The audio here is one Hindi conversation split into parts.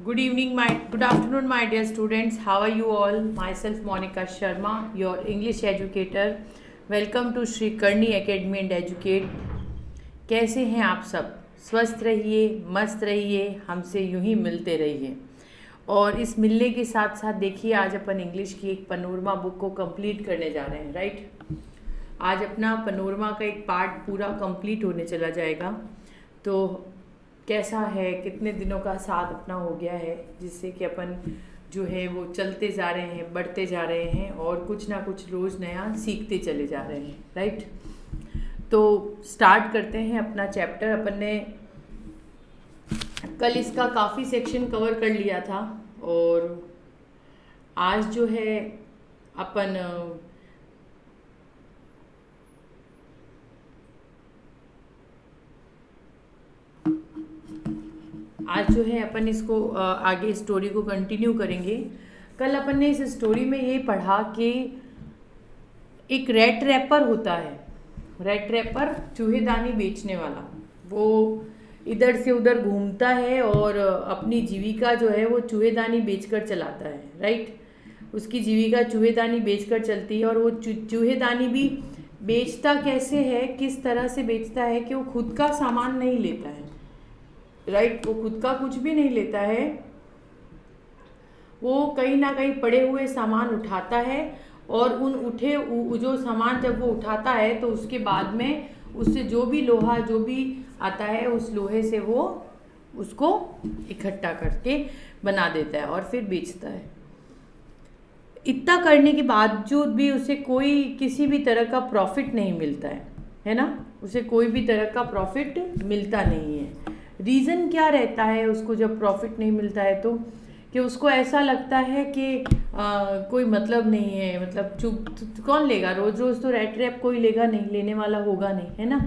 Good afternoon, my dear students. How are you all? Myself, Monica Sharma, your English educator. Welcome to Shri Karni Academy and Educate. कैसे हैं आप सब? स्वस्थ रहिए, मस्त रहिए, हमसे यूं ही मिलते रहिए। और इस मिलने के साथ साथ देखिए, आज अपन इंग्लिश की एक पनोरमा बुक को कंप्लीट करने जा रहे हैं, राइट? आज अपना पनोरमा का एक पार्ट पूरा कंप्लीट होने चला जाएगा। तो कैसा है, कितने दिनों का साथ अपना हो गया है, जिससे कि अपन जो है वो चलते जा रहे हैं, बढ़ते जा रहे हैं और कुछ ना कुछ रोज़ नया सीखते चले जा रहे हैं, राइट? तो स्टार्ट करते हैं अपना चैप्टर। अपन ने कल इसका काफ़ी सेक्शन कवर कर लिया था और आज जो है अपन इसको आगे स्टोरी को कंटिन्यू करेंगे। कल अपन ने इस स्टोरी में ये पढ़ा कि एक रैट रैपर होता है। रैट रैपर चूहेदानी बेचने वाला, वो इधर से उधर घूमता है और अपनी जीविका जो है वो चूहेदानी बेचकर चलाता है, राइट? उसकी जीविका चूहेदानी बेचकर चलती है और वो चूहेदानी भी बेचता कैसे है, किस तरह से बेचता है कि वो खुद का सामान नहीं लेता है, राइट? वो खुद का कुछ भी नहीं लेता है। वो कहीं ना कहीं पड़े हुए सामान उठाता है और जो सामान जब वो उठाता है तो उसके बाद में उससे जो भी लोहा जो भी आता है उस लोहे से वो उसको इकट्ठा करके बना देता है और फिर बेचता है। इतना करने के बावजूद भी उसे कोई किसी भी तरह का प्रॉफिट नहीं मिलता है ना? उसे कोई भी तरह का प्रॉफिट मिलता नहीं है। रीज़न क्या रहता है उसको जब प्रॉफिट नहीं मिलता है? तो कि उसको ऐसा लगता है कि कोई मतलब नहीं है, मतलब चुप कौन लेगा, रोज़ रोज़ तो रैट रैप कोई लेगा नहीं, लेने वाला होगा नहीं, है ना?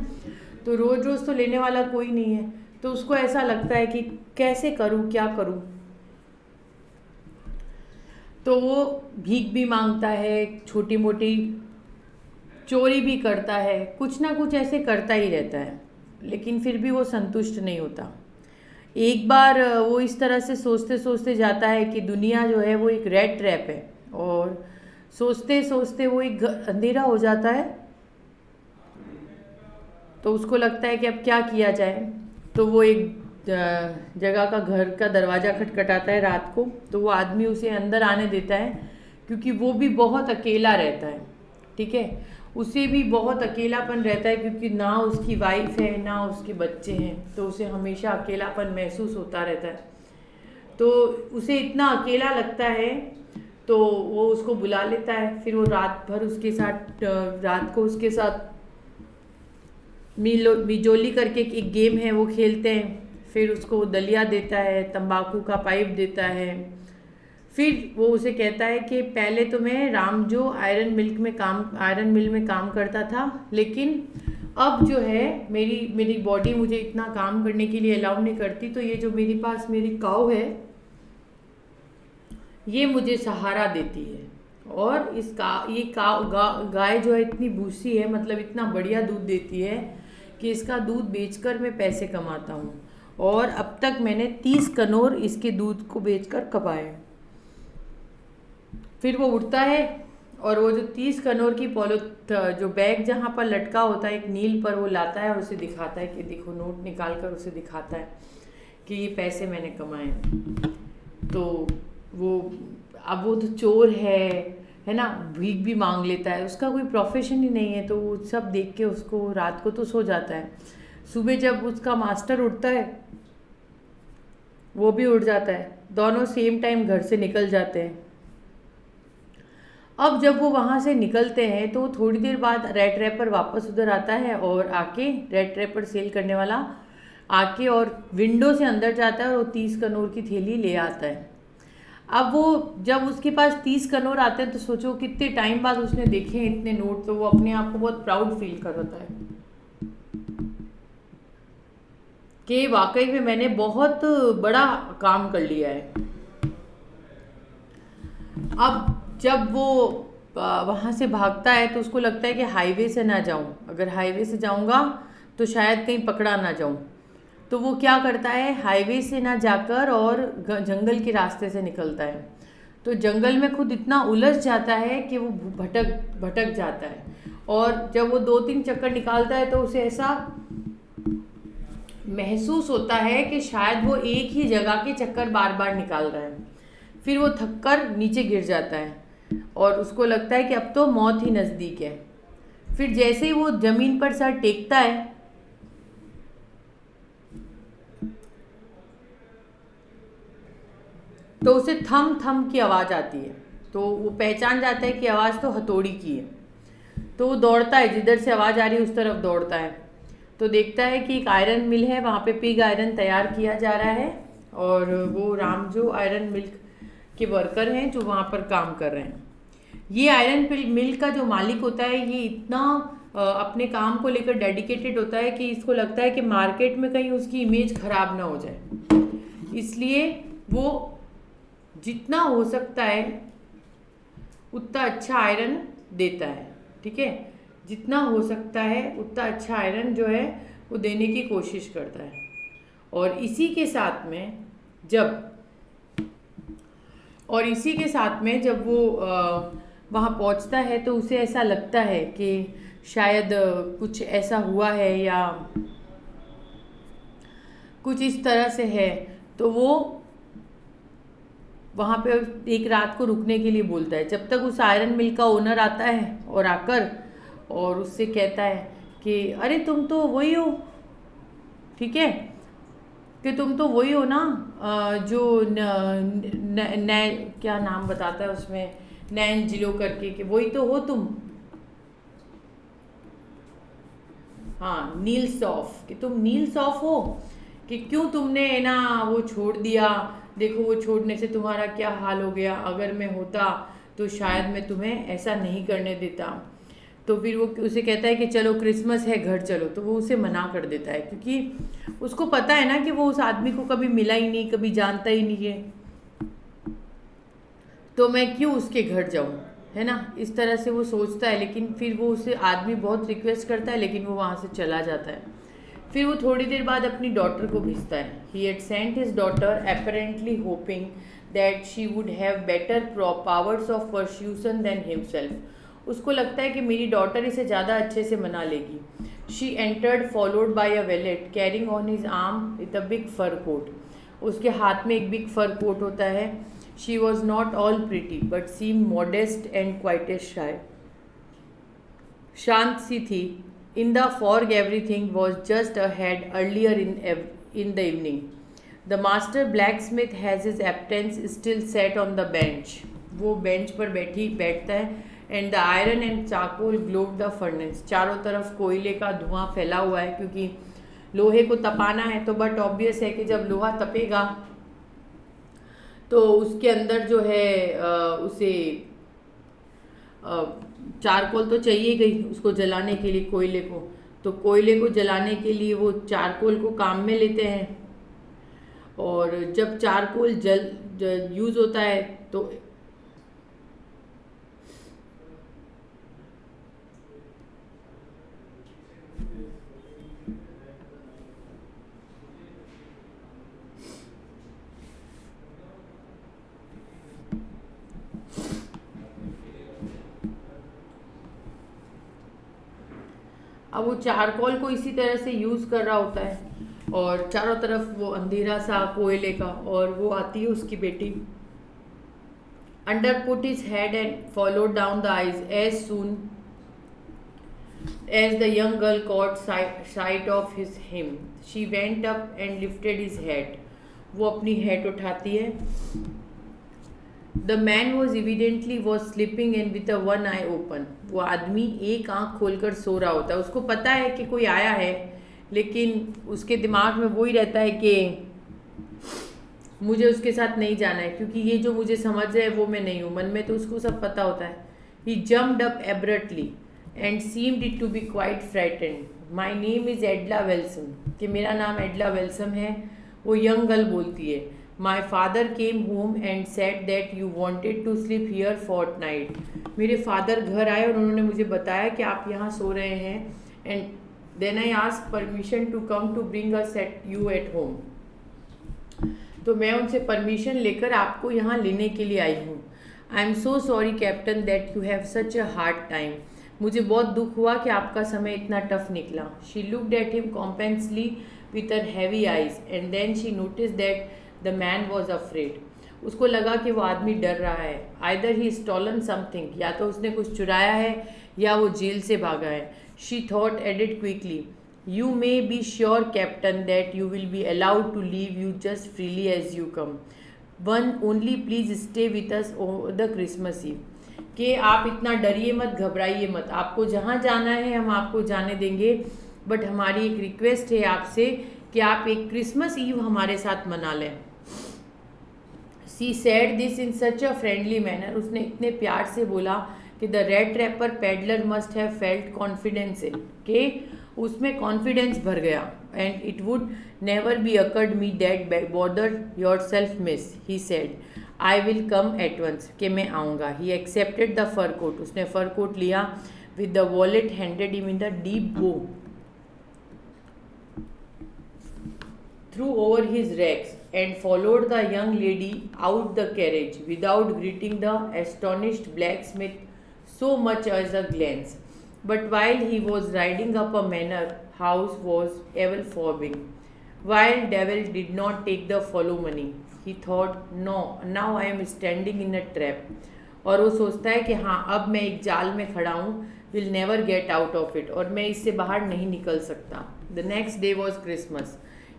तो रोज़ रोज़ तो लेने वाला कोई नहीं है, तो उसको ऐसा लगता है कि कैसे करूँ, क्या करूँ। तो वो भीख भी मांगता है, छोटी मोटी चोरी भी करता है, कुछ ना कुछ ऐसे करता ही रहता है, लेकिन फिर भी वो संतुष्ट नहीं होता। एक बार वो इस तरह से सोचते सोचते जाता है कि दुनिया जो है वो एक रैट ट्रैप है, और सोचते सोचते वो एक अंधेरा हो जाता है। तो उसको लगता है कि अब क्या किया जाए। तो वो एक जगह का घर का दरवाज़ा खटखटाता है रात को। तो वो आदमी उसे अंदर आने देता है, क्योंकि वो भी बहुत अकेला रहता है, ठीक है? उसे भी बहुत अकेलापन रहता है, क्योंकि ना उसकी वाइफ है ना उसके बच्चे हैं, तो उसे हमेशा अकेलापन महसूस होता रहता है। तो उसे इतना अकेला लगता है तो वो उसको बुला लेता है। फिर वो रात को उसके साथ मिजोली करके एक गेम है वो खेलते हैं। फिर उसको दलिया देता है, तंबाकू का पाइप देता है। फिर वो उसे कहता है कि पहले तो मैं रामजो आयरन मिल में काम करता था, लेकिन अब जो है मेरी बॉडी मुझे इतना काम करने के लिए अलाउ नहीं करती, तो ये जो मेरे पास मेरी काऊ है ये मुझे सहारा देती है। और गाय जो है इतनी भूसी है, मतलब इतना बढ़िया दूध देती है कि इसका दूध बेचकर मैं पैसे कमाता हूँ, और अब तक मैंने 30 कनोर इसके दूध को बेचकर कमाए। फिर वो उठता है और वो जो 30 कनोर की जो बैग जहाँ पर लटका होता है एक नील पर, वो लाता है और उसे दिखाता है कि देखो, नोट निकाल कर उसे दिखाता है कि ये पैसे मैंने कमाए। तो वो तो चोर है ना, भीख भी मांग लेता है, उसका कोई प्रोफेशन ही नहीं है। तो वो सब देख के उसको रात को तो सो जाता है। सुबह जब उसका मास्टर उठता है वो भी उठ जाता है, दोनों सेम टाइम घर से निकल जाते हैं। अब जब वो वहाँ से निकलते हैं तो थोड़ी देर बाद रैट रैपर वापस उधर आता है और आके रैट रैपर सेल करने वाला आके और विंडो से अंदर जाता है और वो 30 कनोर की थैली ले आता है। अब वो जब उसके पास 30 कनोर आते हैं तो सोचो कितने टाइम बाद उसने देखे हैं इतने नोट, तो वो अपने आप को बहुत प्राउड फील करता है कि वाकई में मैंने बहुत बड़ा काम कर लिया है। अब जब वो वहाँ से भागता है तो उसको लगता है कि हाईवे से ना जाऊँ, अगर हाईवे से जाऊँगा तो शायद कहीं पकड़ा ना जाऊँ। तो वो क्या करता है, हाईवे से ना जाकर और जंगल के रास्ते से निकलता है। तो जंगल में खुद इतना उलझ जाता है कि वो भटक जाता है। और जब वो 2-3 चक्कर निकालता है तो उसे ऐसा महसूस होता है कि शायद वो एक ही जगह के चक्कर बार बार निकाल रहा है। फिर वो थककर नीचे गिर जाता है और उसको लगता है कि अब तो मौत ही नज़दीक है। फिर जैसे ही वो ज़मीन पर सर टेकता है तो उसे थम थम की आवाज़ आती है। तो वो पहचान जाता है कि आवाज़ तो हथौड़ी की है। तो वो दौड़ता है, जिधर से आवाज़ आ रही है उस तरफ दौड़ता है। तो देखता है कि एक आयरन मिल है, वहाँ पे पिग आयरन तैयार किया जा रहा है और वो राम जो आयरन मिल के वर्कर हैं जो वहाँ पर काम कर रहे हैं। ये आयरन मिल का जो मालिक होता है ये इतना अपने काम को लेकर डेडिकेटेड होता है कि इसको लगता है कि मार्केट में कहीं उसकी इमेज खराब ना हो जाए, इसलिए वो जितना हो सकता है उतना अच्छा आयरन देता है। ठीक है, जितना हो सकता है उतना अच्छा आयरन जो है वो देने की कोशिश करता है। और इसी के साथ में जब वो वहाँ पहुँचता है तो उसे ऐसा लगता है कि शायद कुछ ऐसा हुआ है या कुछ इस तरह से है। तो वो वहाँ पे एक रात को रुकने के लिए बोलता है, जब तक उस आयरन मिल का ओनर आता है और आकर और उससे कहता है कि अरे तुम तो वही हो, ठीक है, कि तुम तो वही हो ना जो क्या नाम बताता है उसमें, नैन जिलो करके, कि वही तो हो तुम, हाँ नील सॉफ, कि तुम नील सॉफ हो, कि क्यों तुमने ना वो छोड़ दिया, देखो वो छोड़ने से तुम्हारा क्या हाल हो गया, अगर मैं होता तो शायद मैं तुम्हें ऐसा नहीं करने देता। तो फिर वो उसे कहता है कि चलो क्रिसमस है घर चलो, तो वो उसे मना कर देता है क्योंकि उसको पता है ना कि वो उस आदमी को कभी मिला ही नहीं, कभी जानता ही नहीं है, तो मैं क्यों उसके घर जाऊं, है ना, इस तरह से वो सोचता है। लेकिन फिर वो उसे आदमी बहुत रिक्वेस्ट करता है लेकिन वो वहाँ से चला जाता है। फिर वो थोड़ी देर बाद अपनी डॉटर को भेजता है। He had sent his daughter apparently hoping that she would have better powers of persuasion than himself. उसको लगता है कि मेरी डॉटर इसे ज़्यादा अच्छे से मना लेगी। She entered followed by a valet carrying on his arm with a big fur coat. उसके हाथ में एक बिग फर कोट होता है। She was not all pretty but seem modest and quite shy. शांत सी थी। In the fog everything was just ahead earlier in the evening. The master blacksmith has his apprentice still sat on the bench. वो बेंच पर बैठता है। And the iron and charcoal glowed the furnace. चारों तरफ कोयले का धुआं फैला हुआ है क्योंकि लोहे को तपाना है। तो बट ऑब्वियस है कि जब लोहा तपेगा तो उसके अंदर जो है उसे चारकोल तो चाहिए गई उसको जलाने के लिए, कोयले को। तो कोयले को जलाने के लिए वो चारकोल को काम में लेते हैं और जब चारकोल यूज़ होता है तो अब वो चारकोल को इसी तरह से यूज़ कर रहा होता है और चारों तरफ वो अंधेरा सा कोयले का। और वो आती है उसकी बेटी, under put his head and followed down the eyes as soon as the young girl caught sight of his him she went up and lifted his head. वो अपनी हेड उठाती है। The man was evidently was sleeping and with a one eye open. वो आदमी एक आंख खोलकर सो रहा होता है। उसको पता है कि कोई आया है लेकिन उसके दिमाग में वो ही रहता है कि मुझे उसके साथ नहीं जाना है क्योंकि ये जो मुझे समझ रहा है वो मैं नहीं हूँ। मन में तो उसको सब पता होता है। He jumped up abruptly and seemed it to be quite frightened. My name is Edla Welsam, कि मेरा नाम एडला वेल्सम है। वो यंग गर्ल बोलती है। My father came home and said that you wanted to sleep here fortnight. मेरे फादर घर आए और उन्होंने मुझे बताया कि आप यहाँ सो रहे हैं। And then I ask permission to come to bring us at you at home. तो मैं उनसे परमिशन लेकर आपको यहाँ लेने के लिए आई हूँ। I am so sorry captain that you have such a hard time. मुझे बहुत दुख हुआ कि आपका समय इतना टफ निकला। She looked at him compassionately with her heavy eyes and then she notice that the man was afraid. उसको लगा कि वो आदमी डर रहा है। आइदर ही स्टॉलन समथिंग, या तो उसने कुछ चुराया है या वो जेल से भागा है। She thought added quickly, You may be sure, Captain, that you will be allowed to leave you just freely as you come. One only please stay with us over the Christmas Eve. कि आप इतना डरिए मत, घबराइए मत, आपको जहाँ जाना है हम आपको जाने देंगे, बट हमारी एक रिक्वेस्ट है आपसे कि आप एक क्रिसमस ईव हमारे साथ मना लें। She said this in such a friendly manner. उसने इतने प्यार से बोला कि the rat trapper peddler must have felt confidence in, के उसमें कॉन्फिडेंस भर गया। And it would never be accord me that bother yourself miss, he said I will come at once, कि मैं आऊँगा। He accepted the fur coat, उसने फर कोट लिया। With the wallet handed him in the deep bow threw over his rags and followed the young lady out the carriage without greeting the astonished blacksmith so much as a glance. But while he was riding up, a manor house was ever fobbing. While Devil did not take the follow money, he thought, no, now I am standing in a trap. और वो सोचता है कि हाँ, अब मैं एक जाल में खड़ा हूँ, will never get out of it, और मैं इससे बाहर नहीं निकल सकता। The next day was Christmas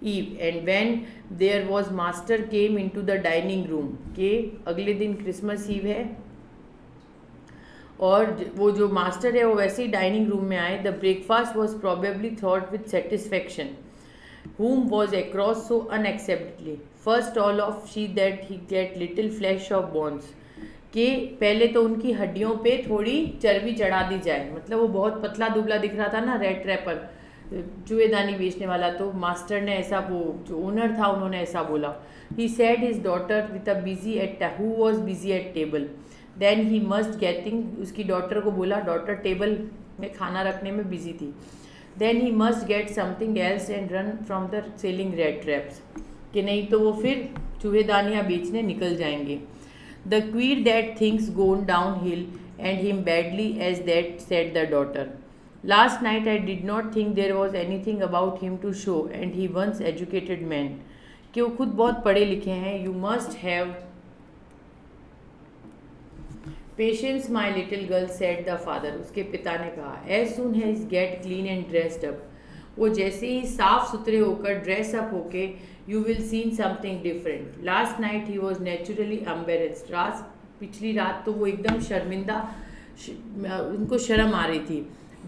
Eve, and when there was master came into the dining room, के अगले दिन क्रिसमस ईव है और वो जो मास्टर है वो वैसे ही डाइनिंग रूम में आए। The breakfast was probably thought with satisfaction, whom was across so unacceptably. First all of she that he get little flesh of bones, कि पहले तो उनकी हड्डियों पे थोड़ी चर्बी चढ़ा दी जाए। मतलब वो बहुत पतला दुबला दिख रहा था ना, रेड ट्रैपर, चूहेदानी बेचने वाला। तो मास्टर ने ऐसा, वो जो ओनर था उन्होंने ऐसा बोला। He said his daughter with a busy at who was busy at table, then he must getting, उसकी डॉटर को बोला, डॉटर टेबल में खाना रखने में बिजी थी। Then he must get something else and run from the selling red traps, कि नहीं तो वो फिर चूहेदानियाँ बेचने निकल जाएंगे। The queer that things gone downhill and him badly as that said the daughter. Last night I did not think there was anything about him to show, and he once educated man, कि वो खुद बहुत पढ़े लिखे हैं। You must have patience, my little girl, said the father. उसके पिता ने कहा। As soon as get clean and dressed up, वो जैसे ही साफ सुथरे होकर ड्रेस अप होके, you will see something different. Last night he was naturally embarrassed. पिछली रात तो वो एकदम शर्मिंदा, उनको शर्म आ रही थी।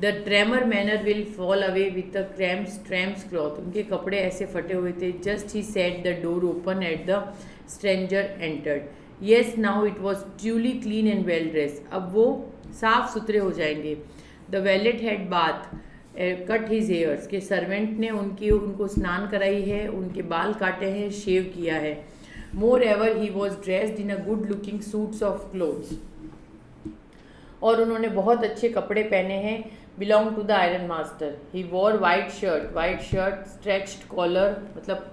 The tremor manner will fall away with the ट्रैम्स cloth, उनके कपड़े ऐसे फटे हुए थे। Just he set the door open at the stranger entered. Yes now it was truly clean and well dress, अब वो साफ सुथरे हो जाएंगे। The wallet had bath cut his hairs, के सर्वेंट ने उनको स्नान कराई है, उनके बाल काटे हैं, शेव किया है। Moreover he was dressed in a good looking suits of clothes, और उन्होंने बहुत अच्छे कपड़े पहने हैं। Belong to the iron master. He wore white shirt, stretched collar, मतलब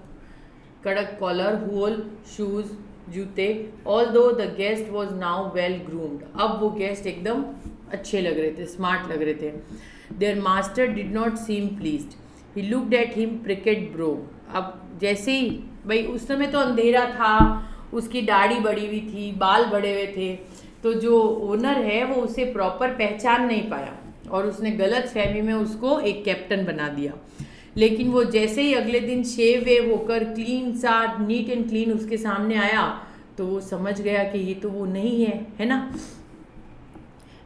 कड़क कॉलर, होल शूज, जूते। Although the guest was now well groomed, अब वो गेस्ट एकदम अच्छे लग रहे थे, स्मार्ट लग रहे थे। Their master did not seem pleased, he looked at him puckered brow. अब जैसे ही, भाई उस समय तो अंधेरा था, उसकी दाढ़ी बड़ी हुई थी, बाल बड़े हुए थे, तो जो ओनर है वो उसे प्रॉपर पहचान नहीं पाया और उसने गलत फहमी में उसको एक कैप्टन बना दिया। लेकिन वो जैसे ही अगले दिन शेव वेव होकर क्लीन सा, नीट एंड क्लीन उसके सामने आया, तो वो समझ गया कि ये तो वो नहीं है ना।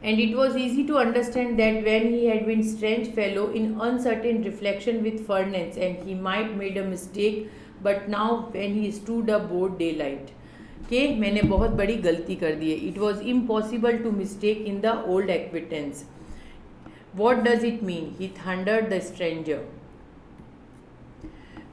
And it was easy to understand that when he had been strange fellow in uncertain reflection with furnace and he might made a mistake, but now when he stood a broad daylight, कि मैंने बहुत बड़ी गलती कर दी है। It was impossible to mistake in the old acquaintance. What does it mean? He thundered the stranger,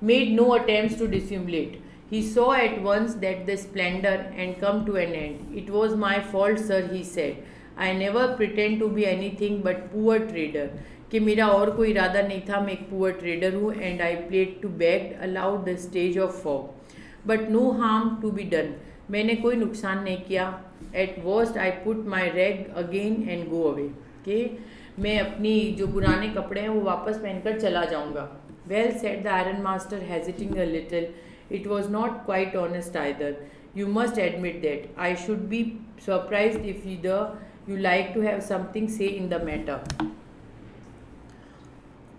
made no attempts to dissimulate. He saw at once that the splendor had come to an end. It was my fault, sir, he said. I never pretend to be anything but poor trader. कि मेरा और कोई इरादा नहीं था, मैं एक पुअर ट्रेडर हूँ, and I plead to beg allowed the stage of fog, but no harm to be done, मैंने कोई नुकसान नहीं किया। At worst I put my rag again and go away, कि मैं अपनी जो पुराने कपड़े हैं वो वापस पहनकर चला जाऊँगा। Well said the iron master hesitating a little, it was not quite honest either, you must admit that, I should be surprised if you like to have something say in the matter.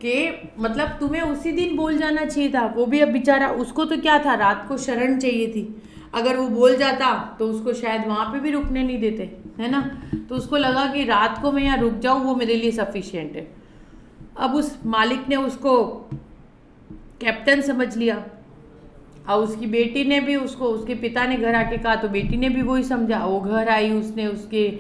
के मतलब तुम्हें उसी दिन बोल जाना चाहिए था, वो भी अब बेचारा, उसको तो क्या था, रात को शरण चाहिए थी, अगर वो बोल जाता तो उसको शायद वहाँ पे भी रुकने नहीं देते, है ना। तो उसको लगा कि रात को मैं यहाँ रुक जाऊँ वो मेरे लिए सफिशिएंट है। अब उस मालिक ने उसको कैप्टन समझ लिया, और उसकी बेटी ने भी उसको, उसके पिता ने घर आके कहा तो बेटी ने भी वही समझा। वो घर आई, उसने उसके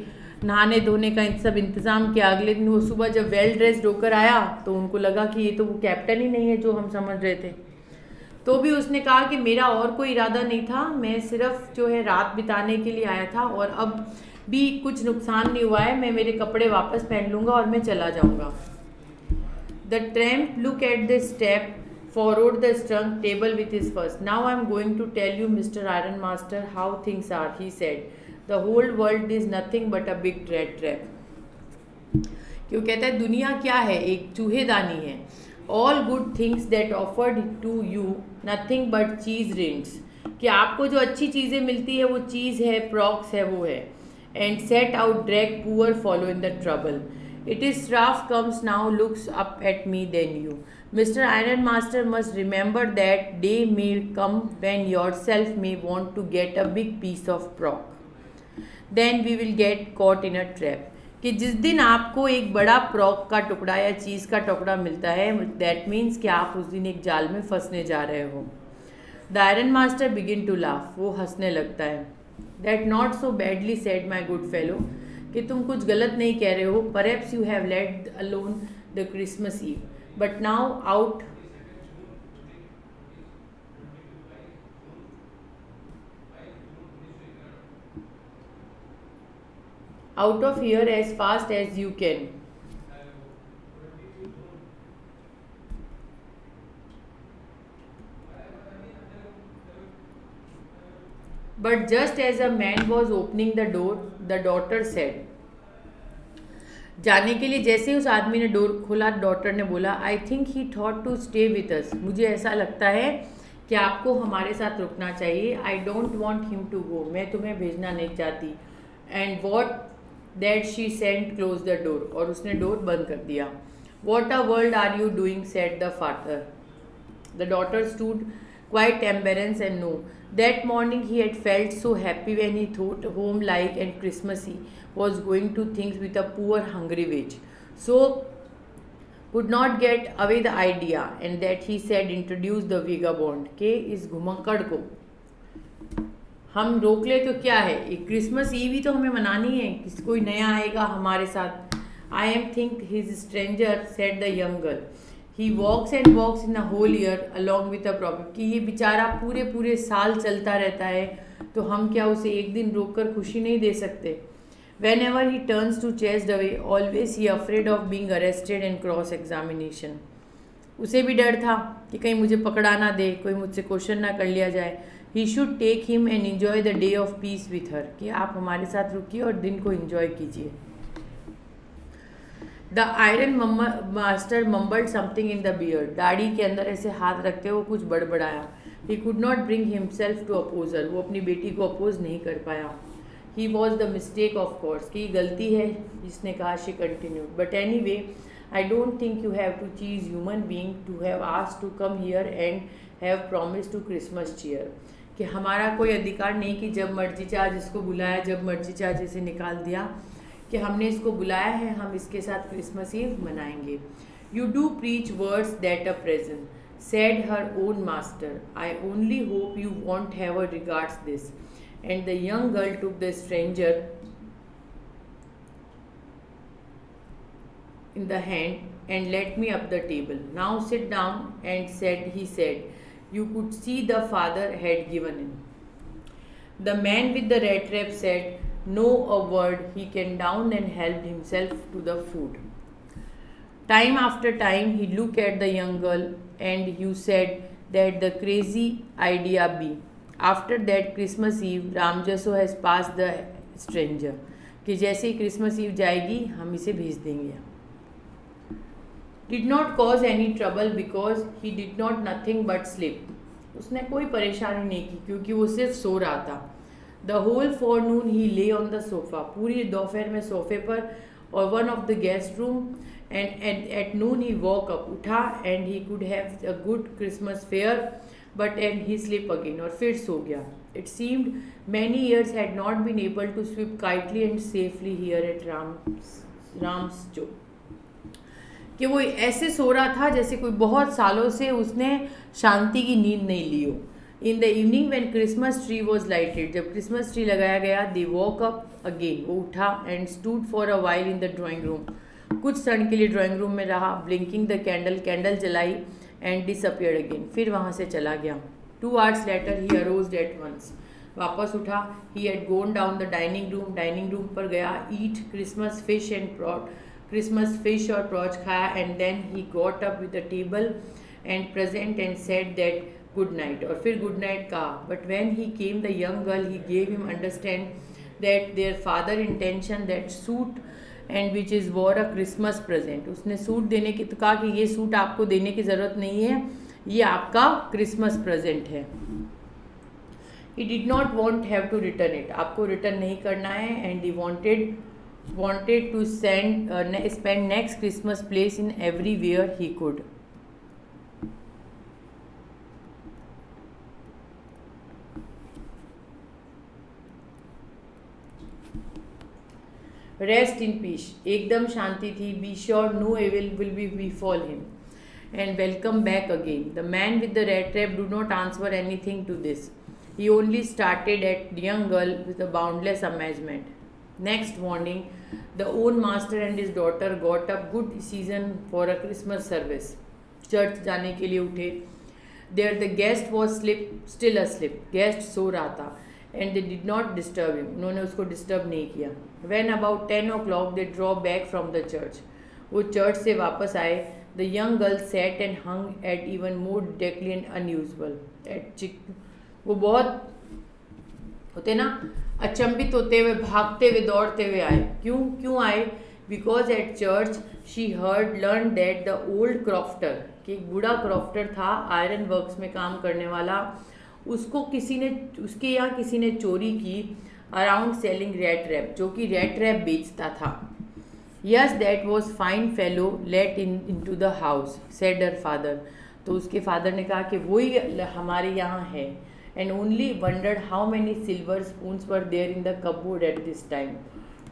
नहाने धोने का सब इंतज़ाम किया। अगले दिन वो सुबह जब वेल ड्रेस्ड होकर आया तो उनको लगा कि ये तो वो कैप्टन ही नहीं है जो हम समझ रहे थे। तो भी उसने कहा कि मेरा और कोई इरादा नहीं था, मैं सिर्फ जो है रात बिताने के लिए आया था, और अब भी कुछ नुकसान नहीं हुआ है, मैं मेरे कपड़े वापस पहन लूँगा और मैं चला जाऊँगा। The tramp look at the step forward the strung table with his first. Now I am going to tell you, Mr. Iron Master, how things are, he said. The whole world is nothing but a big rat trap. क्यों कहता है दुनिया क्या है, एक चूहेदानी है। All good things that offered to you nothing but cheese rings. कि आपको जो अच्छी चीज़ें मिलती है वो चीज़ है, प्रॉक्स है, वो है। And set out drag poor follow in the trouble. It is rough comes now looks up at me then you. Mr. Iron Master must remember that day may come when yourself may want to get a big piece of prog. Then we will get caught in a trap. कि जिस दिन आपको एक बड़ा प्रॉक का टुकड़ा या चीज़ का टुकड़ा मिलता है, दैट मीन्स कि आप उस दिन एक जाल में फंसने जा रहे हो। The iron master begin to laugh, वो हंसने लगता है। That not so badly said my good fellow, कि तुम कुछ गलत नहीं कह रहे हो। Perhaps you have let alone the Christmas Eve, but now out of here as fast as you can. But just as a man was opening the door, the daughter said, जाने के लिए जैसे उस आदमी ने डोर खोला, डॉटर ने बोला, I think he thought to stay with us, मुझे ऐसा लगता है कि आपको हमारे साथ रुकना चाहिए। I don't want him to go, मैं तुम्हें भेजना नहीं चाहती। And what that she sent close the door, और उसने डोर बंद कर दिया। What a world are you doing said the father. The daughter stood quite embarrassed and no. That morning he had felt so happy when he thought home like and Christmassy was going to things with a poor hungry witch. So could not get away the idea and that he said introduce the vagabond के इस घुमक्कड़ को हम रोक ले तो क्या है, एक क्रिसमस ईव ही तो हमें मनानी है, किसी कोई नया आएगा हमारे साथ। I am think his stranger said the young girl, he walks and walks in a whole year along with a problem, कि ये बेचारा पूरे पूरे साल चलता रहता है, तो हम क्या उसे एक दिन रोक कर खुशी नहीं दे सकते। Whenever he turns to chest away always he afraid of being arrested and cross examination, उसे भी डर था कि कहीं मुझे पकड़ा ना दे, कोई मुझसे क्वेश्चन ना कर लिया जाए। He should take him and enjoy the day of peace with her, कि आप हमारे साथ रुकिए और दिन को एंजॉय कीजिए। The iron master mumbled something in the beard, दाढ़ी के अंदर ऐसे हाथ रखते हुए कुछ बड़बड़ाया। He could not bring himself to oppose her, वो अपनी बेटी को अपोज नहीं कर पाया। He was the mistake of course, की गलती है, जिसने कहा। She continued, but any way I don't think you have to cheese human being to have asked to come here and have promise to Christmas cheer, कि हमारा कोई अधिकार नहीं कि जब मर्जी चाह जिसको बुलाया, जब मर्जी चाह जिसे निकाल दिया, कि हमने इसको बुलाया है, हम इसके साथ क्रिसमस ईव मनाएंगे। You do preach words that a present said her own master, I only hope you want have a regards this, and the young girl took the stranger in the hand and led me up the table. Now sit down and said, he said, you could see the father had given in. The man with the red trap said no a word, he came down and helped himself to the food. Time after time he looked at the young girl and you said that the crazy idea be. After that Christmas Eve, Ramjaso has passed the stranger. कि जैसे ही क्रिसमस ईव जाएगी हम इसे भेज देंगे. Did not cause any trouble because he did not nothing but sleep. उसने कोई परेशानी नहीं की क्योंकि वो सिर्फ सो रहा था. The whole forenoon he lay on the sofa. पूरी दोपहर में सोफे पर और one of the guest room and at noon he woke up. उठा and he could have a good Christmas fare but and he sleep again और फिर सो गया. It seemed many years had not been able to sleep quietly and safely here at Ramsjo. कि वो ऐसे सो रहा था जैसे कोई बहुत सालों से उसने शांति की नींद नहीं ली हो. In the evening when Christmas tree was lighted, जब क्रिसमस ट्री लगाया गया, दे वॉक अप अगेन, वो उठा and stood for a while in the drawing room, कुछ क्षण के लिए ड्राइंग रूम में रहा, ब्लिंकिंग द कैंडल जलाई एंड डिसअपियर्ड अगेन, फिर वहाँ से चला गया. 2 hours later he arose at once, वापस उठा. he had gone down the dining room पर गया, eat Christmas fish and porridge, Christmas fish और प्रॉच खाया and then he got up with the table and present and said that good night, और फिर गुड नाइट कहा. But when he came the young girl he gave him understand that their father intention that suit and which is wore a Christmas present. उसने सूट देने की तो कहा कि ये सूट आपको देने की ज़रूरत नहीं है, ये आपका क्रिसमस प्रेजेंट है. He did not want have to return it, आपको रिटर्न नहीं करना है. And he wanted to spend next Christmas place in everywhere he could. Rest in peace, एकदम शांति थी. Be sure no evil will befall him. And welcome back again. The man with the red trap do not answer anything to this. He only started at the young girl with a boundless amazement. Next morning, the own master and his daughter got up good season for a Christmas service. Church जाने के लिए उठे. There the guest was still asleep. Guest सो रहा था. And they did not disturb him. उन्होंने उसको डिस्टर्ब नहीं किया. When about 10 o'clock they draw back from the church. वो चर्च से वापस आए. The young girl sat and hung at even more decadent unusual. वो बहुत होते ना अचंभित होते हुए, भागते हुए, दौड़ते हुए आए. क्यों आए? Because at church she learn that the old crofter, कि एक बूढ़ा क्रॉफ्टर था आयरन वर्क्स में काम करने वाला, उसके यहाँ किसी ने चोरी की अराउंड सेलिंग रेड रैप, जो कि रेड रैप बेचता था. Yes that was fine fellow let in to the house said her father. तो उसके फादर ने कहा कि वही हमारे यहाँ है. And only wondered how many silver spoons were there in the cupboard at this time.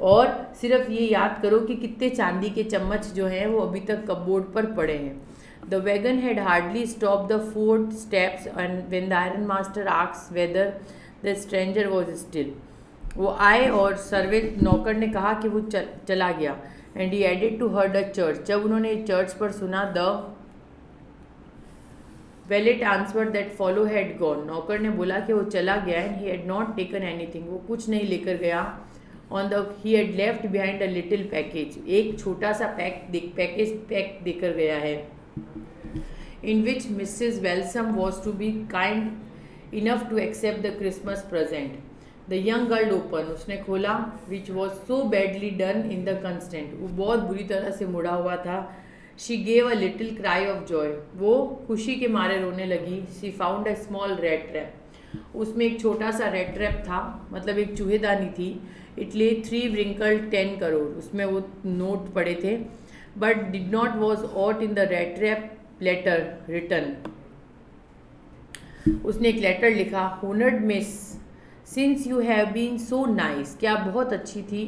और सिर्फ ये याद करो कि कितने चांदी के चम्मच जो हैं वो अभी तक कपबोर्ड पर पड़े हैं. The wagon had hardly stop the 4 steps and when the iron master asked whether the stranger was still. वो आए और सर्वे नौकर ने कहा कि वो चला गया. And he added to her the church, जब उन्होंने चर्च पर सुना, the valet answered that fellow had gone, नौकर ने बोला कि वो चला गया. And he had not taken anything, वो कुछ नहीं लेकर गया. On the he had left behind a little package, एक छोटा सा पैक देकर गया है. In which Mrs Welsam was to be kind enough to accept the Christmas present. The young girl open, उसने खोला. Which was so badly done in the constant, वो बहुत बुरी तरह से मुड़ा हुआ था. She gave a little cry of joy, वो खुशी के मारे रोने लगी. She found a small rat trap, उसमें एक छोटा सा रेड ट्रैप था, मतलब एक चूहेदानी थी. इट ले 3 wrinkled 10 crore, उसमें वो नोट पड़े थे. But did not was out in the rattrap letter return, उसने एक लेटर लिखा. Honoured miss, since you have been so nice, क्या बहुत अच्छी थी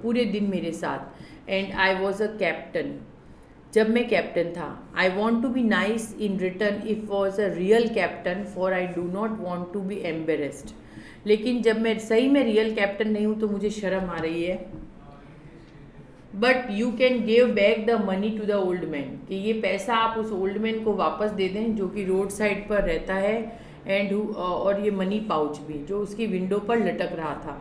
पूरे दिन मेरे साथ. And I was a captain, जब मैं कैप्टन था. I want to be nice in return if was a real captain, for I do not want to be embarrassed. लेकिन जब मैं सही में रियल कैप्टन नहीं हूँ तो मुझे शर्म आ रही है. But you can give back the money to the old man, कि ये पैसा आप उस ओल्ड मैन को वापस दे दें जो कि रोड साइड पर रहता है. एंड और ये मनी पाउच भी जो उसकी विंडो पर लटक रहा था.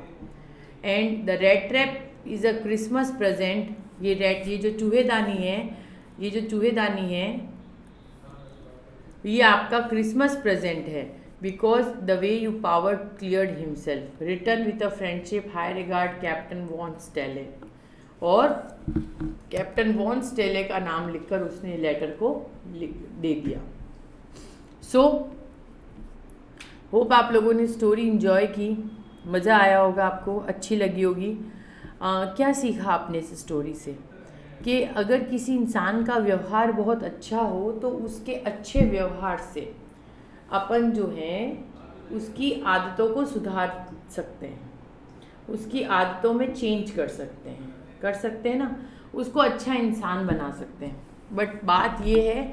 And the red trap is a Christmas present, ये जो चूहेदानी है ये जो चूहेदानी है ये आपका क्रिसमस प्रेजेंट है, because the way you power cleared himself, return with a friendship, high regard, Captain von Stahle. और कैप्टन वॉन स्टेले का नाम लिखकर उसने लेटर को दे दिया। सो होप आप लोगों ने स्टोरी एंजॉय की, मज़ा आया होगा, आपको अच्छी लगी होगी। क्या सीखा आपने इस स्टोरी से कि अगर किसी इंसान का व्यवहार बहुत अच्छा हो तो उसके अच्छे व्यवहार से अपन जो है उसकी आदतों को सुधार सकते हैं, उसकी आदतों में चेंज कर सकते हैं ना, उसको अच्छा इंसान बना सकते हैं। बट बात ये है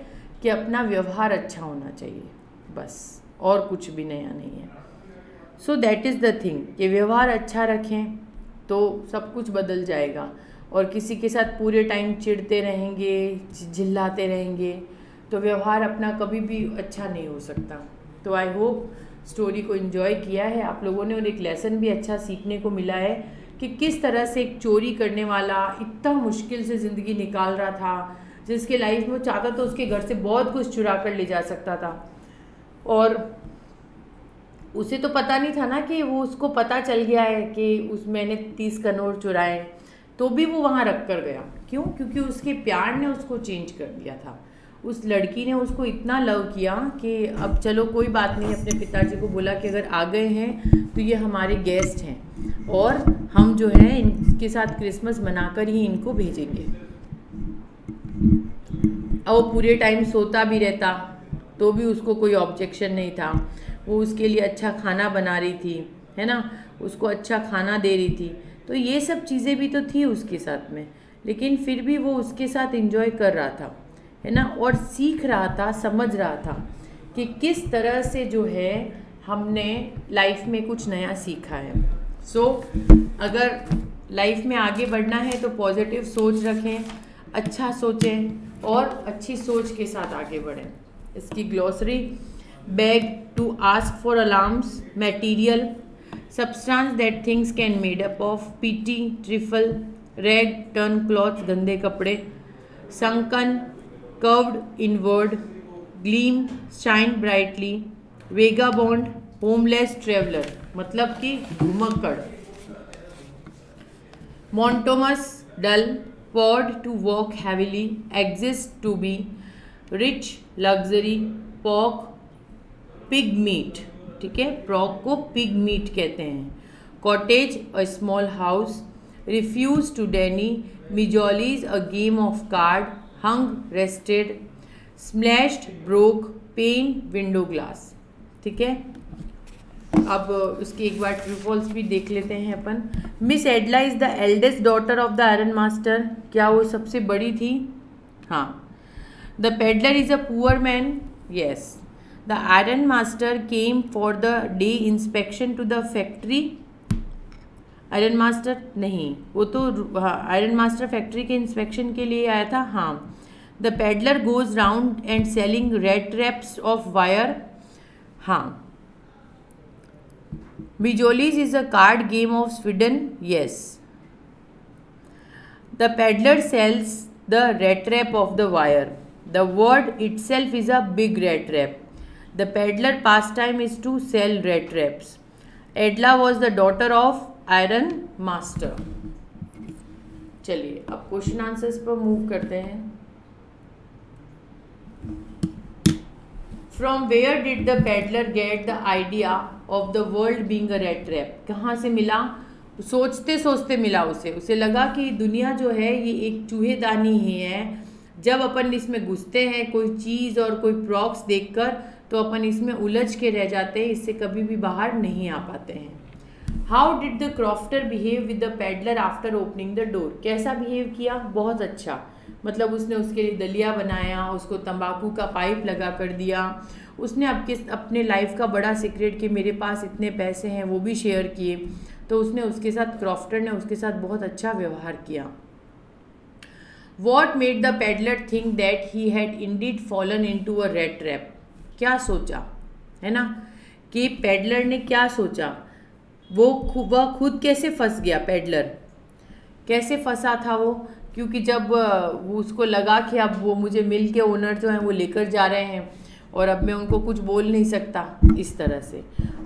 कि अपना व्यवहार अच्छा होना चाहिए, बस, और कुछ भी नया नहीं है। सो दैट इज़ द थिंग कि व्यवहार अच्छा रखें तो सब कुछ बदल जाएगा। और किसी के साथ पूरे टाइम चिढ़ते रहेंगे, चिल्लाते रहेंगे, तो व्यवहार अपना कभी भी अच्छा नहीं हो सकता। तो आई होप स्टोरी को एंजॉय किया है आप लोगों ने, और एक लेसन भी अच्छा सीखने को मिला है कि किस तरह से एक चोरी करने वाला इतना मुश्किल से ज़िंदगी निकाल रहा था, जिसके लाइफ में वो चाहता तो उसके घर से बहुत कुछ चुरा कर ले जा सकता था, और उसे तो पता नहीं था ना कि वो, उसको पता चल गया है कि उस मैंने 30 का नोट चुराए, तो भी वो वहाँ रख कर गया। क्यों? क्योंकि उसके प्यार ने उसको चेंज कर दिया था। उस लड़की ने उसको इतना लव किया कि अब चलो कोई बात नहीं, अपने पिताजी को बोला कि अगर आ गए हैं तो ये हमारे गेस्ट हैं और हम जो है इनके साथ क्रिसमस मनाकर ही इनको भेजेंगे। और वो पूरे टाइम सोता भी रहता तो भी उसको कोई ऑब्जेक्शन नहीं था। वो उसके लिए अच्छा खाना बना रही थी, है ना, उसको अच्छा खाना दे रही थी, तो ये सब चीज़ें भी तो थी उसके साथ में, लेकिन फिर भी वो उसके साथ एंजॉय कर रहा था, है ना, और सीख रहा था, समझ रहा था कि किस तरह से जो है हमने लाइफ में कुछ नया सीखा है। सो अगर लाइफ में आगे बढ़ना है तो पॉजिटिव सोच रखें, अच्छा सोचें और अच्छी सोच के साथ आगे बढ़ें। इसकी glossary: beg to ask for alarms, material, substance that things can made up of, pity, trifle, rag, turn cloth, गंदे कपड़े, sunken, curved inward, gleam, shine brightly, vagabond, homeless traveler, मतलब कि घुमक्कड़, monotonous, dull, poured to walk heavily, exist to be, rich, luxury, pork, pig meat, ठीक है, प्रॉक को पिग मीट कहते हैं, cottage a small house, refuse to deny, Mjolis a game of card, hung rested, smashed, broke, pane, window glass. ठीक है, अब उसकी एक बार ट्रू फॉल्स भी देख लेते हैं अपन। Miss Edla is the eldest daughter of the iron master, क्या वो सबसे बड़ी थी? हाँ। The peddler is a poor man, yes. The iron master came for the day inspection to the factory. Iron master नहीं, वो तो आयरन मास्टर फैक्ट्री के इंस्पेक्शन के लिए आया था। हाँ। The peddler goes round and selling red traps of wire. हाँ। Mjolis is a card game of Sweden, yes. The peddler sells the rattrap of the wire. The word itself is a big red trap. The peddler pastime is to sell red traps. Edla was the daughter of iron master. चलिए अब क्वेश्चन आंसर्स पर मूव करते हैं। From where did the peddler get the idea of the world being a red trap? कहाँ से मिला? सोचते सोचते मिला उसे लगा कि दुनिया जो है ये एक चूहेदानी ही है। जब अपन इसमें घुसते हैं कोई चीज़ और कोई प्रॉक्स देखकर तो अपन इसमें उलझ के रह जाते हैं, इससे कभी भी बाहर नहीं आ पाते हैं। How did the crofter behave with the peddler after opening the door? कैसा बिहेव किया? बहुत अच्छा, मतलब उसने उसके लिए दलिया बनाया, उसको तंबाकू का पाइप लगा कर दिया, उसने अपने लाइफ का बड़ा सीक्रेट कि मेरे पास इतने पैसे हैं वो भी शेयर किए, तो उसने उसके साथ, क्रॉफ्टर ने उसके साथ बहुत अच्छा व्यवहार किया। What made the peddler think that he had indeed fallen into a red trap? क्या सोचा, है ना, कि पेडलर ने क्या सोचा, वह खुद कैसे फंस गया, पेडलर कैसे फंसा था वो, क्योंकि जब वो उसको लगा कि अब वो मुझे मिल के ओनर जो हैं वो लेकर जा रहे हैं और अब मैं उनको कुछ बोल नहीं सकता, इस तरह से।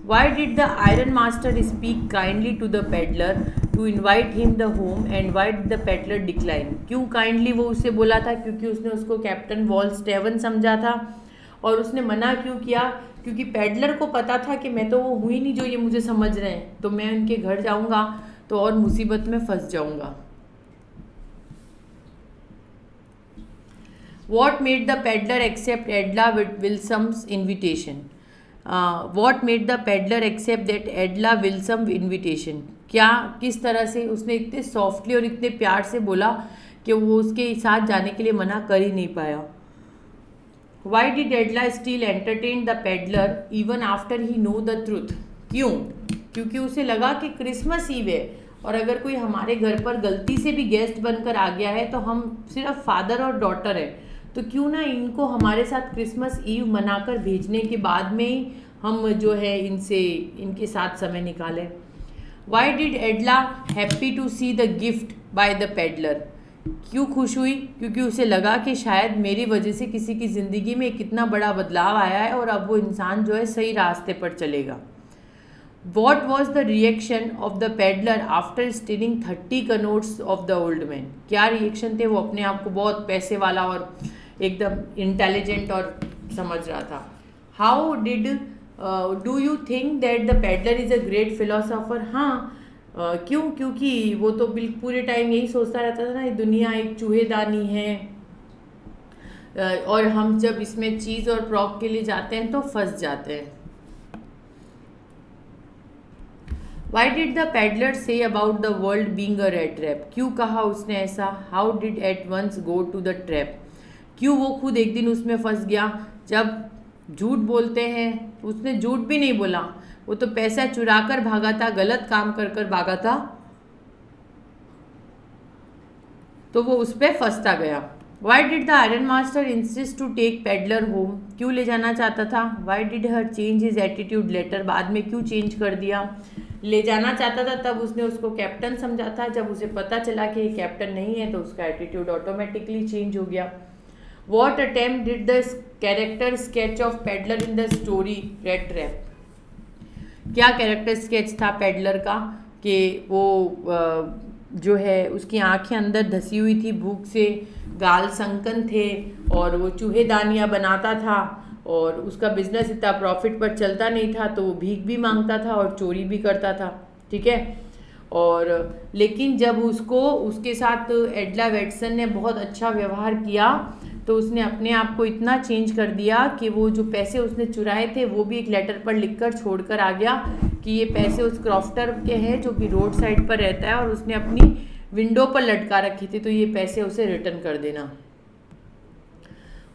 Why did the iron master speak kindly to the peddler to invite him the home and why did the peddler decline? क्यों काइंडली वो उससे बोला था? क्योंकि उसने उसको कैप्टन वॉलस्टेवन समझा था। और उसने मना क्यों किया? क्योंकि पेडलर को पता था कि मैं तो वो हुई नहीं जो ये मुझे समझ रहे हैं, तो मैं उनके घर जाऊंगा तो और मुसीबत में फंस जाऊंगा। What made the peddler accept Edla Wilson's invitation? What made the peddler accept that Edla Wilson invitation? क्या किस तरह से उसने इतने सॉफ्टली और इतने प्यार से बोला कि वो उसके साथ जाने के लिए मना कर ही नहीं पाया। Why did Edla still entertain the peddler even after he know the truth? क्यों? क्योंकि उसे लगा कि क्रिसमस ईव है और अगर कोई हमारे घर पर गलती से भी गेस्ट बनकर आ गया है तो हम सिर्फ फादर और डॉटर हैं, तो क्यों ना इनको हमारे साथ क्रिसमस ईव मनाकर भेजने के बाद में ही हम जो है इनके साथ समय निकालें। Why did Edla happy to see the gift by the peddler? क्यों खुश हुई? क्योंकि उसे लगा कि शायद मेरी वजह से किसी की ज़िंदगी में कितना बड़ा बदलाव आया है और अब वो इंसान जो है सही रास्ते पर चलेगा। What was the reaction of the peddler after stealing 30 crores of the old man? क्या रिएक्शन थे? वो अपने आप को बहुत पैसे वाला और एकदम इंटेलिजेंट और समझ रहा था। How did do you think that the peddler is a great philosopher? हाँ, क्यों? क्योंकि वो तो बिल्कुल पूरे टाइम यही सोचता रहता था ना, ये दुनिया एक चूहेदानी है और हम जब इसमें चीज़ और प्रॉक के लिए जाते हैं तो फंस जाते हैं। Why did the peddler say about the world being a rat trap? क्यों कहा उसने ऐसा? How did at once go to the trap? क्यों वो खुद एक दिन उसमें फंस गया? जब झूठ बोलते हैं, उसने झूठ भी नहीं बोला, वो तो पैसा चुरा कर भागा था, गलत काम कर कर भागा था, तो वो उस पर फंसता गया। Why did the iron master insist to take peddler home? क्यों ले जाना चाहता था? Why did her change his attitude later? बाद में क्यों चेंज कर दिया? ले जाना चाहता था तब उसने उसको कैप्टन समझा था, जब उसे पता चला कि ये कैप्टन नहीं है तो उसका एटीट्यूड ऑटोमेटिकली चेंज हो गया। What attempt did the character sketch of peddler in the story red trap? क्या कैरेक्टर स्केच था पेडलर का कि वो जो है उसकी आंखें अंदर धसी हुई थी भूख से, गाल संकन थे और वो चूहेदानियाँ बनाता था और उसका बिजनेस इतना प्रॉफिट पर चलता नहीं था तो वो भीख भी मांगता था और चोरी भी करता था, ठीक है। और लेकिन जब उसके साथ एडला वेटसन ने बहुत अच्छा व्यवहार किया तो उसने अपने आप को इतना चेंज कर दिया कि वो जो पैसे उसने चुराए थे वो भी एक लेटर पर लिखकर छोड़कर आ गया कि ये पैसे उस क्रॉफ्टर के हैं जो कि रोड साइड पर रहता है और उसने अपनी विंडो पर लटका रखे थे, तो ये पैसे उसे रिटर्न कर देना।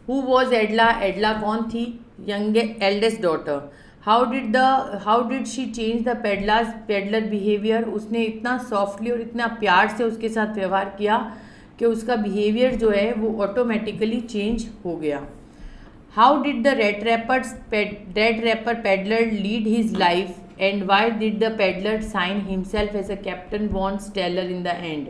Who was एडला? एडला कौन थी? Young eldest daughter. How did she change the peddler behaviour? उसने इतना सॉफ्टली और इतना प्यार से उसके साथ व्यवहार किया कि उसका बिहेवियर जो है वो ऑटोमेटिकली चेंज हो गया। हाउ डिड द रेड रैपर peddler lead his life and why did the peddler sign himself as a Captain von Stahle in the end?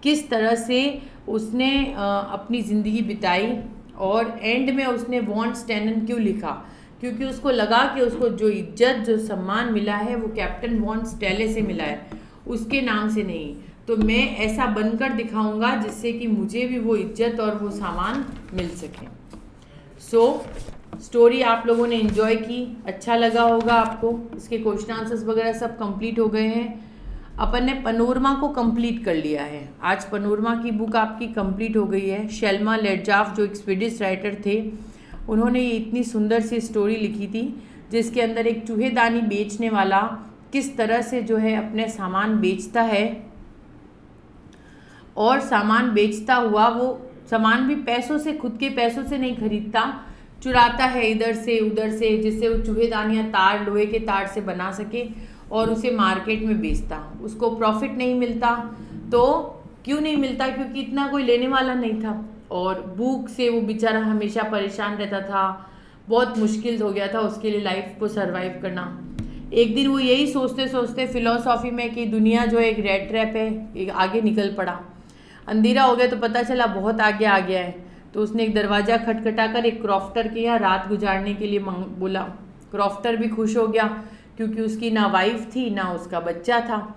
किस तरह से उसने अपनी ज़िंदगी बिताई और एंड में उसने वॉन स्टेनन क्यों लिखा? क्योंकि उसको लगा कि उसको जो इज्जत जो सम्मान मिला है वो कैप्टन वॉन स्टेले से मिला है, उसके नाम से नहीं। तो मैं ऐसा बनकर दिखाऊंगा जिससे कि मुझे भी वो इज्जत और वो सामान मिल सके। स्टोरी आप लोगों ने एंजॉय की, अच्छा लगा होगा आपको। इसके क्वेश्चन आंसर्स वगैरह सब कंप्लीट हो गए हैं। अपन ने पनोरमा को कंप्लीट कर लिया है। आज पनोरमा की बुक आपकी कंप्लीट हो गई है। शेल्मा लेडजाफ जो एक स्वीडिश राइटर थे, उन्होंने ये इतनी सुंदर सी स्टोरी लिखी थी जिसके अंदर एक चूहेदानी बेचने वाला किस तरह से जो है अपने सामान बेचता है और सामान बेचता हुआ वो सामान भी पैसों से, खुद के पैसों से नहीं खरीदता, चुराता है इधर से उधर से, जिससे वो चूहेदानियाँ तार, लोहे के तार से बना सके और उसे मार्केट में बेचता। उसको प्रॉफिट नहीं मिलता। तो क्यों नहीं मिलता? क्योंकि इतना कोई लेने वाला नहीं था और भूख से वो बेचारा हमेशा परेशान रहता था। बहुत मुश्किल हो गया था उसके लिए लाइफ को सरवाइव करना। एक दिन वो यही सोचते सोचते फिलॉसफी में कि दुनिया जो एक रेड ट्रैप है, एक आगे निकल पड़ा। अंधेरा हो गया तो पता चला बहुत आगे आ गया है। तो उसने एक दरवाज़ा खटखटा कर एक क्रॉफ्टर के यहाँ रात गुजारने के लिए बोला। क्रॉफ्टर भी खुश हो गया क्योंकि उसकी ना वाइफ थी ना उसका बच्चा था।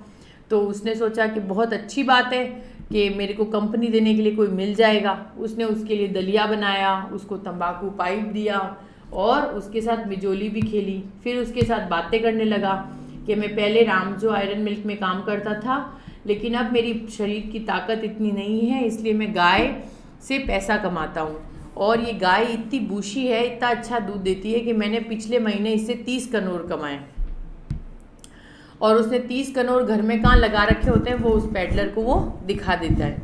तो उसने सोचा कि बहुत अच्छी बात है कि मेरे को कंपनी देने के लिए कोई मिल जाएगा। उसने उसके लिए दलिया बनाया, उसको तंबाकू पाइप दिया और उसके साथ मिजोली भी खेली। फिर उसके साथ बातें करने लगा कि मैं पहले रामजो आयरन मिल्क में काम करता था, लेकिन अब मेरी शरीर की ताकत इतनी नहीं है, इसलिए मैं गाय से पैसा कमाता हूँ। और ये गाय इतनी बूशी है, इतना अच्छा दूध देती है कि मैंने पिछले महीने इससे 30 करोड़ कमाए। और उसने 30 करोड़ घर में कहाँ लगा रखे होते हैं वो उस पैडलर को वो दिखा देता है।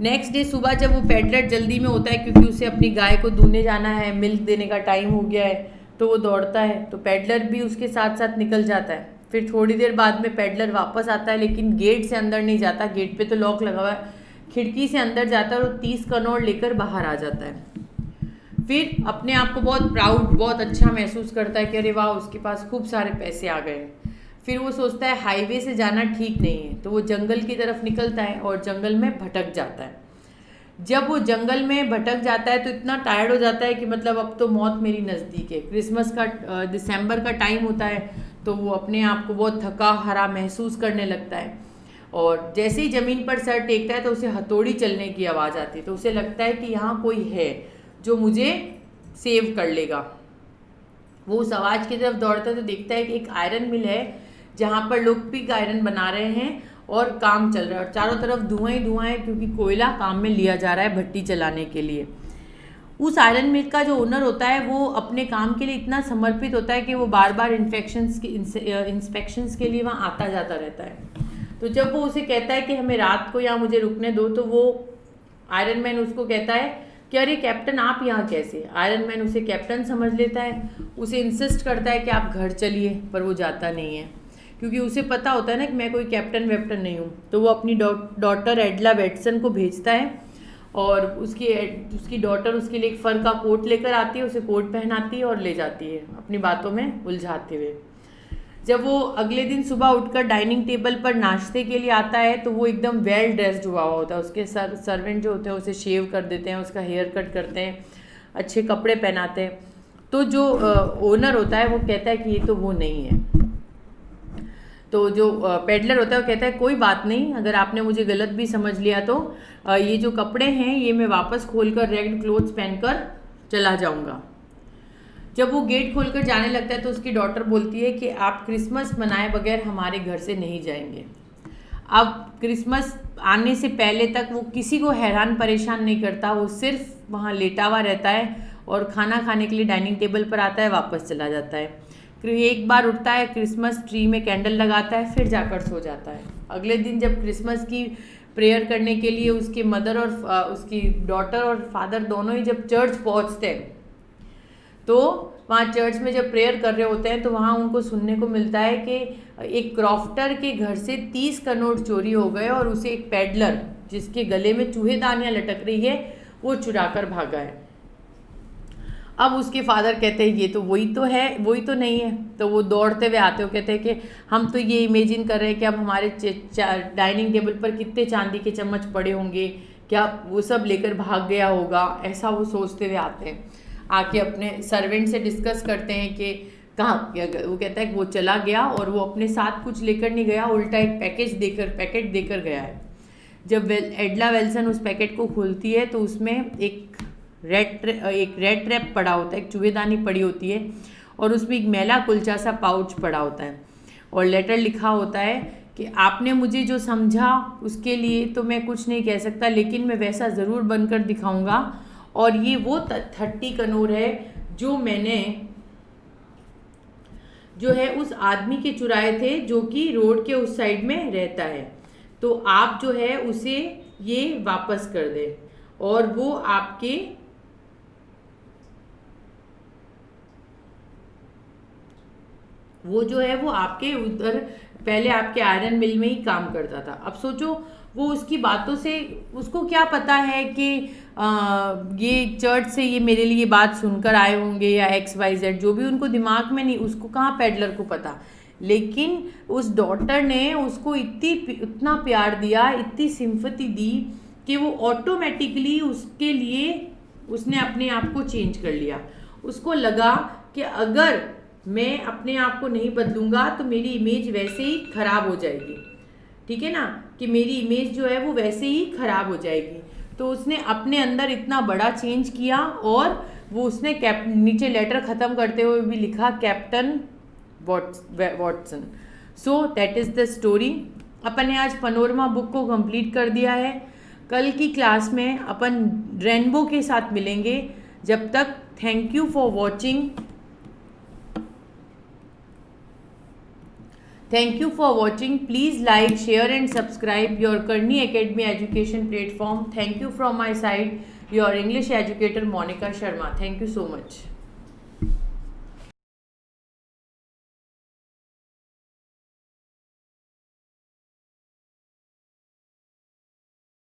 नेक्स्ट डे सुबह जब वो पैडलर जल्दी में होता है क्योंकि उसे अपनी गाय को दूहने जाना है, मिल्क देने का टाइम हो गया है, तो वो दौड़ता है। तो पैडलर भी उसके साथ साथ निकल जाता है। फिर थोड़ी देर बाद में पैडलर वापस आता है, लेकिन गेट से अंदर नहीं जाता, गेट पे तो लॉक लगा हुआ है। खिड़की से अंदर जाता है और 30 करोड़ लेकर बाहर आ जाता है। फिर अपने आप को बहुत प्राउड, बहुत अच्छा महसूस करता है कि अरे वाह, उसके पास खूब सारे पैसे आ गए। फिर वो सोचता है हाईवे से जाना ठीक नहीं है, तो वो जंगल की तरफ निकलता है और जंगल में भटक जाता है। जब वो जंगल में भटक जाता है तो इतना टायर्ड हो जाता है कि मतलब अब तो मौत मेरी नज़दीक है। क्रिसमस का दिसंबर का टाइम होता है, तो वो अपने आप को बहुत थका हारा महसूस करने लगता है। और जैसे ही ज़मीन पर सर टेकता है तो उसे हथौड़ी चलने की आवाज़ आती है। तो उसे लगता है कि यहाँ कोई है जो मुझे सेव कर लेगा। वो उस आवाज़ की तरफ दौड़ता है तो देखता है कि एक आयरन मिल है जहाँ पर लोग पिग आयरन बना रहे हैं और काम चल रहा है और चारों तरफ धुआं ही धुआं है, क्योंकि कोयला काम में लिया जा रहा है भट्टी चलाने के लिए। उस आयरन मिल का जो ओनर होता है वो अपने काम के लिए इतना समर्पित होता है कि वो बार बार इंस्पेक्शंस के लिए वहाँ आता जाता रहता है। तो जब वो उसे कहता है कि हमें रात को यहाँ मुझे रुकने दो, तो वो आयरन मैन उसको कहता है कि अरे कैप्टन, आप यहाँ कैसे। आयरन मैन उसे कैप्टन समझ लेता है, उसे इंसिस्ट करता है कि आप घर चलिए, पर वो जाता नहीं है क्योंकि उसे पता होता है ना कि मैं कोई कैप्टन वैप्टन नहीं हूँ। तो वो अपनी डॉटर एडला वेटसन को भेजता है और उसकी डॉटर उसके लिए एक फ़र का कोट लेकर आती है, उसे कोट पहनाती है और ले जाती है अपनी बातों में उलझाते हुए। जब वो अगले दिन सुबह उठकर डाइनिंग टेबल पर नाश्ते के लिए आता है तो वो एकदम वेल ड्रेस्ड हुआ होता है। उसके सर्वेंट जो होते हैं उसे शेव कर देते हैं, उसका हेयर कट करते हैं, अच्छे कपड़े पहनाते हैं। तो जो ओनर होता है वो कहता है कि ये तो वो नहीं है। तो जो पेडलर होता है वो कहता है कोई बात नहीं, अगर आपने मुझे गलत भी समझ लिया तो ये जो कपड़े हैं ये मैं वापस खोलकर रेड क्लोथ्स पहनकर चला जाऊंगा। जब वो गेट खोलकर जाने लगता है तो उसकी डॉटर बोलती है कि आप क्रिसमस मनाए बगैर हमारे घर से नहीं जाएंगे। अब क्रिसमस आने से पहले तक वो किसी को हैरान परेशान नहीं करता, वो सिर्फ वहाँ लेटा हुआ रहता है और खाना खाने के लिए डाइनिंग टेबल पर आता है, वापस चला जाता है। एक बार उठता है, क्रिसमस ट्री में कैंडल लगाता है, फिर जाकर सो जाता है। अगले दिन जब क्रिसमस की प्रेयर करने के लिए उसके मदर और उसकी डॉटर और फादर दोनों ही जब चर्च पहुंचते हैं तो वहाँ चर्च में जब प्रेयर कर रहे होते हैं तो वहाँ उनको सुनने को मिलता है कि एक क्रॉफ्टर के घर से 30 करोड़ चोरी हो गए और उसे एक पैडलर जिसके गले में चूहेदानियाँ लटक रही है वो चुराकर भागा है। अब उसके फादर कहते हैं ये तो वही तो है, वही तो नहीं है। तो वो दौड़ते हुए आते हो, कहते हैं कि हम तो ये इमेजिन कर रहे हैं कि अब हमारे डाइनिंग टेबल पर कितने चांदी के चम्मच पड़े होंगे, क्या वो सब लेकर भाग गया होगा, ऐसा वो सोचते हुए आते हैं। आके अपने सर्वेंट से डिस्कस करते हैं कि कहाँ, वो कहता है कि वो चला गया और वो अपने साथ कुछ लेकर नहीं गया, उल्टा एक पैकेट देकर गया है। जब एडला वेल्सन उस पैकेट को खोलती है तो उसमें एक रेड ट्रैप पड़ा होता है, एक चूहेदानी पड़ी होती है और उसमें एक मैला कुलचा सा पाउच पड़ा होता है और लेटर लिखा होता है कि आपने मुझे जो समझा उसके लिए तो मैं कुछ नहीं कह सकता, लेकिन मैं वैसा ज़रूर बनकर दिखाऊंगा। और ये वो 30 करोड़ है जो मैंने जो है उस आदमी के चुराए थे जो कि रोड के उस साइड में रहता है। तो आप जो है उसे ये वापस कर दे और वो आपके वो जो है वो आपके उधर पहले आपके आयरन मिल में ही काम करता था। अब सोचो वो उसकी बातों से उसको क्या पता है कि ये चर्च से ये मेरे लिए बात सुनकर आए होंगे या XYZ, जो भी उनको दिमाग में नहीं, उसको कहाँ पैडलर को पता। लेकिन उस डॉटर ने उसको इतना प्यार दिया, इतनी सिंपैथी दी कि वो ऑटोमेटिकली उसके लिए उसने अपने आप को चेंज कर लिया। उसको लगा कि अगर मैं अपने आप को नहीं बदलूंगा तो मेरी इमेज वैसे ही खराब हो जाएगी, ठीक है ना, कि मेरी इमेज जो है वो वैसे ही खराब हो जाएगी। तो उसने अपने अंदर इतना बड़ा चेंज किया और वो उसने नीचे लेटर ख़त्म करते हुए भी लिखा captain Watson. So that is the story. अपन ने आज पनोरमा बुक को कंप्लीट कर दिया है। कल की क्लास में अपन रेनबो के साथ मिलेंगे। जब तक thank you for watching. Thank you for watching. Please like, share and subscribe your Karni Academy education platform. Thank you from my side, your English educator Monica Sharma. Thank you so much.